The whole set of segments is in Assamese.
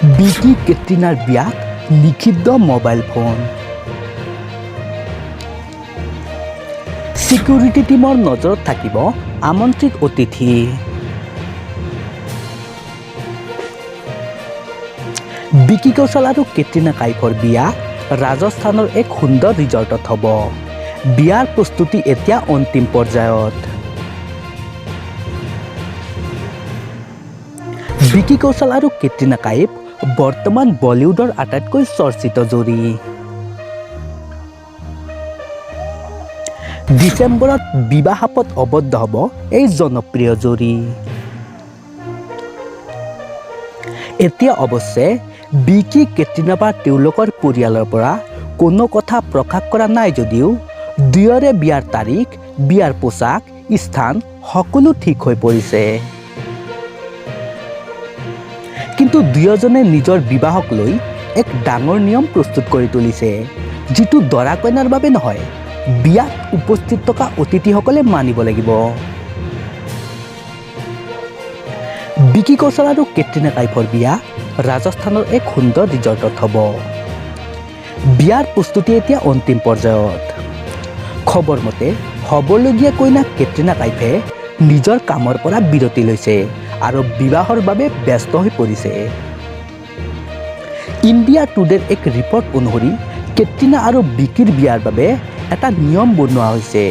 বিকি কেটৰিনাৰ বিয়াত নিষিদ্ধ মোবাইল ফোন। সিকিউৰিটি টিমৰ নজৰত থাকিব আমন্ত্ৰিত অতিথি। বিকি কৌশল আৰু কেটৰিনা কাইফৰ বিয়া ৰাজস্থানৰ এক সুন্দৰ ৰিজৰ্টত হ'ব। বিয়াৰ প্ৰস্তুতি এতিয়া অন্তিম পৰ্যায়ত। বিকি কৌশল আৰু কেটৰিনা কাইফ বৰ্তমান বলিউডৰ আটাইতকৈ চৰ্চিত যোৰি। ডিচেম্বৰত বিবাহত আবদ্ধ হ'ব এই জনপ্ৰিয় যোৰি। এতিয়া অৱশ্যে বিকি কেটৰিনা বা তেওঁলোকৰ পৰিয়ালৰ পৰা কোনো কথা প্ৰকাশ কৰা নাই যদিও দুয়োৰে বিয়াৰ তাৰিখ, বিয়াৰ পোচাক, স্থান সকলো ঠিক হৈ পৰিছে। কিন্তু দুয়োজনে নিজৰ বিবাহক লৈ এক ডাঙৰ নিয়ম প্ৰস্তুত কৰি তুলিছে, যিটো দৰা কইনাৰ বাবে নহয়, বিয়াত উপস্থিত থকা অতিথিসকলে মানিব লাগিব। বিকি কৌশল আৰু কেটৰিনা কাইফৰ বিয়া ৰাজস্থানৰ এক সুন্দৰ ৰিজৰ্টত হ'ব। বিয়াৰ প্ৰস্তুতি এতিয়া অন্তিম পৰ্যায়ত। খবৰ মতে হ'বলগীয়া কইনা কেটৰিনা কাইফে নিজৰ কামৰ পৰা বিৰতি লৈছে আৰু বিবাহৰ বাবে ব্যস্ত হৈ পৰিছে। ইণ্ডিয়া টুডেৰ এক ৰিপৰ্ট অনুসৰি কেটৰিনা আৰু বিকিৰ বিয়াৰ বাবে এটা নিয়ম বনোৱা হৈছে,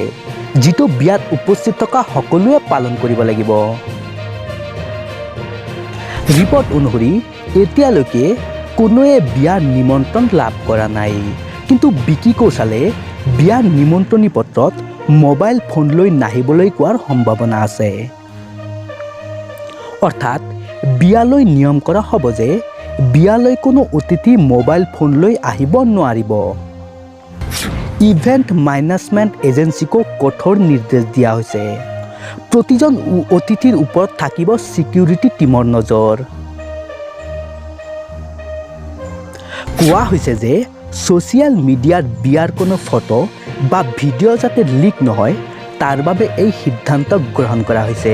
যিটো বিয়াত উপস্থিত থকা সকলোৱে পালন কৰিব লাগিব। ৰিপৰ্ট অনুসৰি এতিয়ালৈকে কোনোৱে বিয়াৰ নিমন্ত্ৰণ লাভ কৰা নাই, কিন্তু বিকি কৌশলে বিয়াৰ নিমন্ত্ৰণী পত্ৰত মোবাইল ফোন লৈ নাহিবলৈ কোৱাৰ সম্ভাৱনা আছে। অৰ্থাৎ বিয়ালৈ নিয়ম কৰা হ'ব যে বিয়ালৈ কোনো অতিথি মোবাইল ফোন লৈ আহিব নোৱাৰিব। ইভেণ্ট মেনেজমেণ্ট এজেন্সিকো কঠোৰ নিৰ্দেশ দিয়া হৈছে। প্ৰতিজন অতিথিৰ ওপৰত থাকিব সিকিউৰিটি টিমৰ নজৰ। কোৱা হৈছে যে ছ'চিয়েল মিডিয়াত বিয়াৰ কোনো ফটো বা ভিডিঅ' যাতে লিক নহয়, তাৰ বাবে এই সিদ্ধান্ত গ্ৰহণ কৰা হৈছে।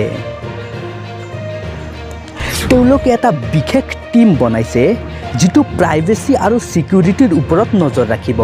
তেওঁলোকে এটা বিশেষ টীম বনাইছে, যিটো প্ৰাইভেচি আৰু সিকিউৰিটিৰ ওপৰত নজৰ ৰাখিব।